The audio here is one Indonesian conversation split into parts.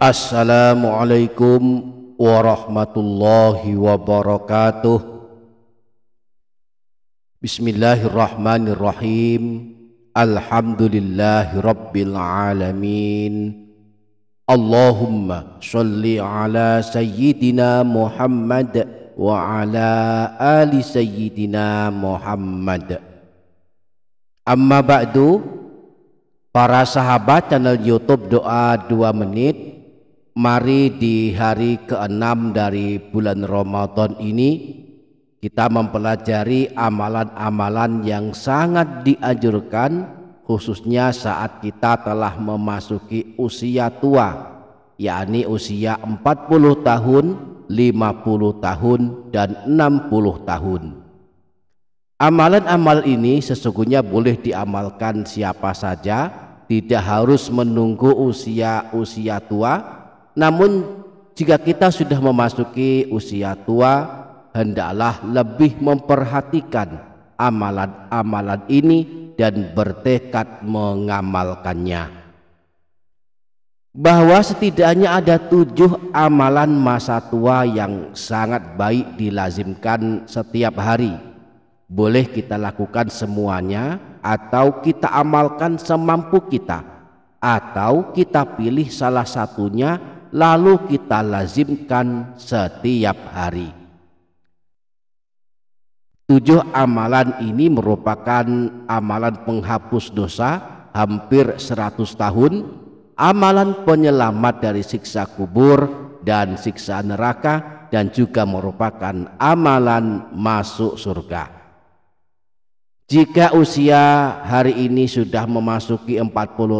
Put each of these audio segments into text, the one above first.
Assalamualaikum warahmatullahi wabarakatuh. Bismillahirrahmanirrahim. Alhamdulillahi rabbil alamin. Allahumma sholli ala sayyidina Muhammad wa ala ali sayyidina Muhammad. Amma ba'du, para sahabat channel YouTube Doa 2 Menit, mari di hari ke-6 dari bulan Ramadan ini kita mempelajari amalan-amalan yang sangat dianjurkan, khususnya saat kita telah memasuki usia tua, yakni usia 40 tahun, 50 tahun, dan 60 tahun. Amalan-amal ini sesungguhnya boleh diamalkan siapa saja, tidak harus menunggu usia tua. Namun jika kita sudah memasuki usia tua, hendaklah lebih memperhatikan amalan-amalan ini dan bertekad mengamalkannya. Bahwa setidaknya ada 7 amalan masa tua yang sangat baik dilazimkan setiap hari. Boleh kita lakukan semuanya, atau kita amalkan semampu kita, atau kita pilih salah satunya lalu kita lazimkan setiap hari. 7 amalan ini merupakan amalan penghapus dosa hampir 100 tahun, amalan penyelamat dari siksa kubur dan siksa neraka, dan juga merupakan amalan masuk surga. Jika usia hari ini sudah memasuki 40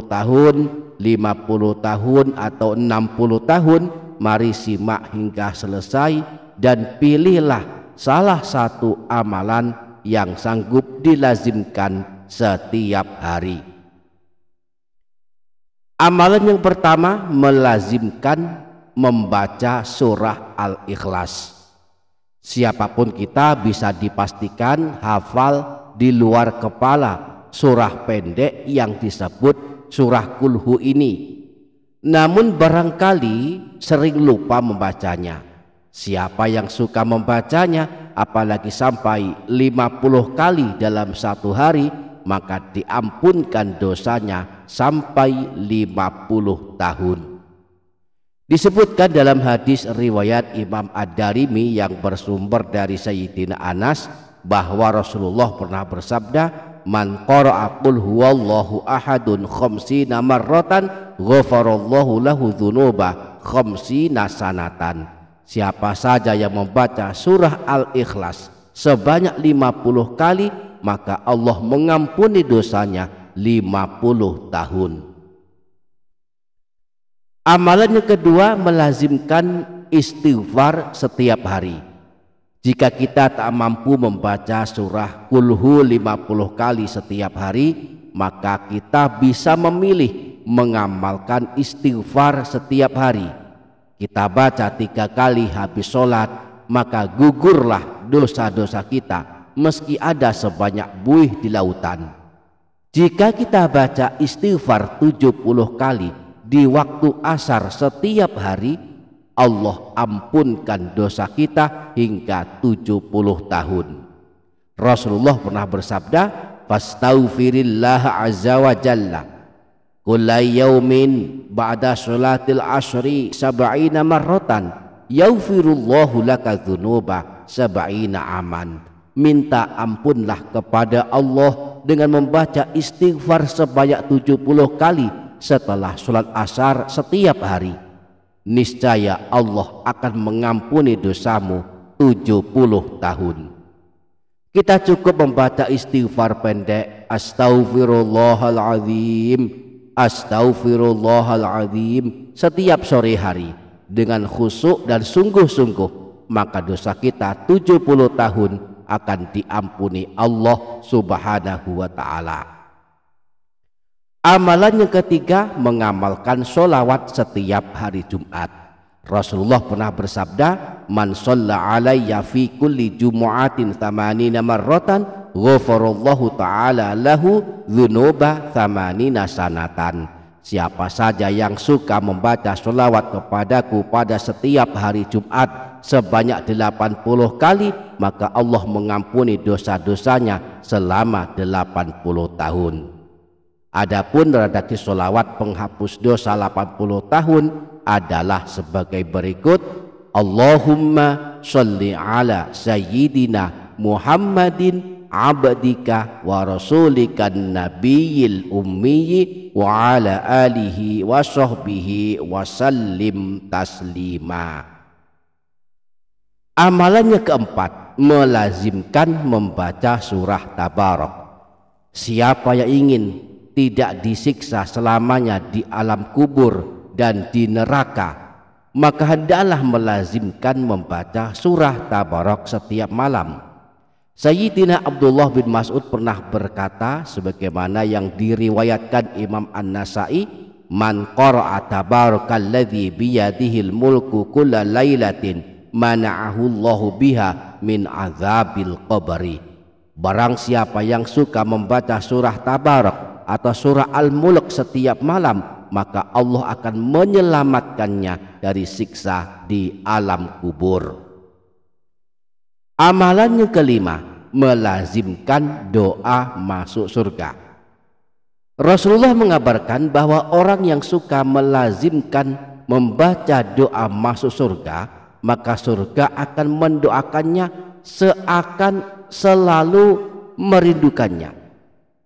tahun, 50 tahun, atau 60 tahun, mari simak hingga selesai dan pilihlah salah satu amalan yang sanggup dilazimkan setiap hari. Amalan yang pertama, melazimkan membaca surah Al-Ikhlas. Siapapun kita bisa dipastikan hafal di luar kepala surah pendek yang disebut surah Kulhu ini. Namun barangkali sering lupa membacanya. Siapa yang suka membacanya, apalagi sampai 50 kali dalam satu hari, maka diampunkan dosanya sampai 50 tahun. Disebutkan dalam hadis riwayat Imam Ad-Darimi yang bersumber dari Sayyidina Anas bahwa Rasulullah pernah bersabda, man qara'a qul huwallahu ahadun khamsina marratan ghafarallahu lahu dzunuba khamsina sanatan. Siapa saja yang membaca surah Al-Ikhlas sebanyak 50 kali, maka Allah mengampuni dosanya 50 tahun. Amalan yang kedua, melazimkan istighfar setiap hari. Jika kita tak mampu membaca surah Kulhu 50 kali setiap hari, maka kita bisa memilih mengamalkan istighfar setiap hari. Kita baca 3 kali habis sholat, maka gugurlah dosa-dosa kita meski ada sebanyak buih di lautan. Jika kita baca istighfar 70 kali di waktu asar setiap hari, Allah ampunkan dosa kita hingga 70 tahun. Rasulullah pernah bersabda, fastaghfirillah azza wa jalla kulla yaumin ba'da sholatil asri sab'ina marratan yaghfirullahu laka dzunuba sab'ina aman. Minta ampunlah kepada Allah dengan membaca istighfar sebanyak 70 kali setelah sholat asar setiap hari. Niscaya Allah akan mengampuni dosamu 70 tahun. Kita cukup membaca istighfar pendek, astaghfirullahaladzim, astaghfirullahaladzim, setiap sore hari dengan khusyuk dan sungguh-sungguh, maka dosa kita 70 tahun akan diampuni Allah subhanahu wa ta'ala. Amalan yang ketiga, mengamalkan sholawat setiap hari Jumat. Rasulullah pernah bersabda, man shalla alayya fi kulli jumu'atin thamanina marratan ghafarallahu ta'ala lahu dzunuba thamanina sanatan. siapa saja yang suka membaca sholawat kepadaku pada setiap hari Jumat sebanyak 80 kali, maka Allah mengampuni dosa-dosanya selama 80 tahun. Adapun redaksi sholawat penghapus dosa 80 tahun adalah sebagai berikut: Allahumma sholli ala sayyidina Muhammadin abdika wa rasulika nabiyil ummiyi wa ala alihi wa sahbihi wa sallim taslima. Amalannya keempat, melazimkan membaca surah Tabarak. Siapa yang ingin tidak disiksa selamanya di alam kubur dan di neraka, maka hendaklah melazimkan membaca surah Tabarak setiap malam. Sayyidina Abdullah bin Mas'ud pernah berkata sebagaimana yang diriwayatkan Imam An-Nasai, man qara'a tabarakalladzi biyadihil mulku kulla lailatin mana'ahu Allahu biha min azabil qabri. Barang siapa yang suka membaca surah Tabarak atau surah Al-Mulk setiap malam, maka Allah akan menyelamatkannya dari siksa di alam kubur. Amalannya kelima, melazimkan doa masuk surga. Rasulullah mengabarkan bahwa orang yang suka melazimkan membaca doa masuk surga, maka surga akan mendoakannya seakan selalu merindukannya.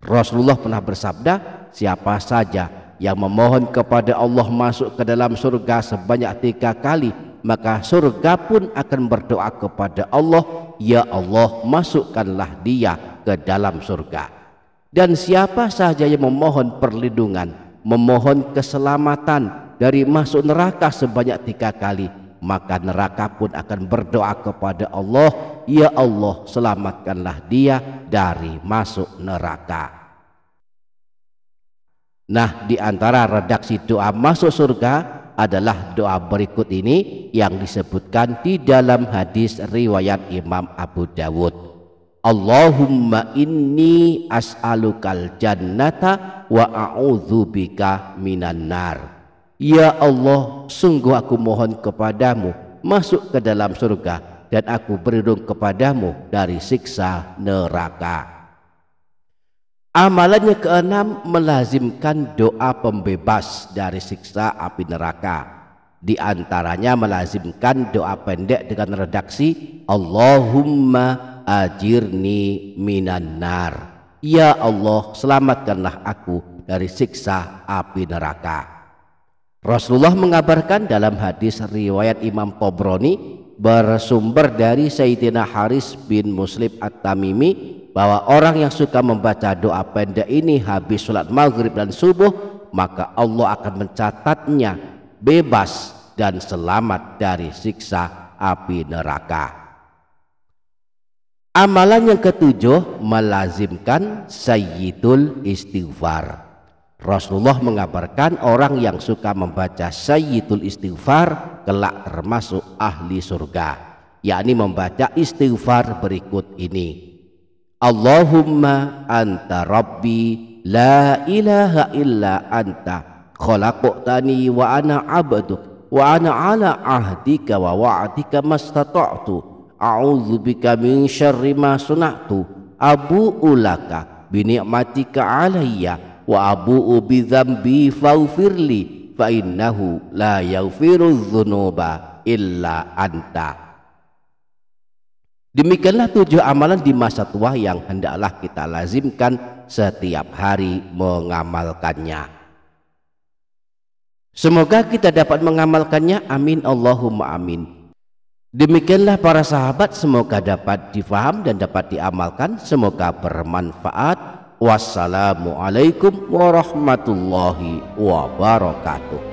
Rasulullah pernah bersabda, siapa saja yang memohon kepada Allah masuk ke dalam surga sebanyak 3 kali, maka surga pun akan berdoa kepada Allah, ya Allah, masukkanlah dia ke dalam surga. Dan siapa saja yang memohon perlindungan, memohon keselamatan dari masuk neraka sebanyak 3 kali, maka neraka pun akan berdoa kepada Allah, ya Allah, selamatkanlah dia dari masuk neraka. Nah, di antara redaksi doa masuk surga adalah doa berikut ini yang disebutkan di dalam hadis riwayat Imam Abu Dawud. Allahumma inni as'alukal jannata wa a'udzubika minan nar. Ya Allah, sungguh aku mohon kepadamu masuk ke dalam surga, dan aku berlindung kepadamu dari siksa neraka. Amalannya keenam, melazimkan doa pembebas dari siksa api neraka. Di antaranya melazimkan doa pendek dengan redaksi Allahumma ajirni minan nar. Ya Allah, selamatkanlah aku dari siksa api neraka. Rasulullah mengabarkan dalam hadis riwayat Imam Tabrani bersumber dari Sayyidina Haris bin Muslim At-Tamimi bahwa orang yang suka membaca doa pendek ini habis sholat maghrib dan subuh, maka Allah akan mencatatnya bebas dan selamat dari siksa api neraka. Amalan yang ketujuh, melazimkan sayyidul istighfar. Rasulullah mengabarkan orang yang suka membaca sayyidul istighfar kelak termasuk ahli surga, yakni membaca istighfar berikut ini: Allahumma anta rabbi la ilaha illa anta khalaqtani wa ana abduk wa ana ala ahdika wa wa'dika mastata'tu a'udzubika min syarri ma suna'tu abu'u laka bi ni'matika alayya wa abu'u bi dzambi faghfirli fa innahu la yaghfiru dzunuba illa anta. Demikianlah 7 amalan di masa tua yang hendaklah kita lazimkan setiap hari mengamalkannya. Semoga kita dapat mengamalkannya, amin Allahumma amin. Demikianlah para sahabat, semoga dapat difaham dan dapat diamalkan, semoga bermanfaat. Wassalamualaikum warahmatullahi wabarakatuh.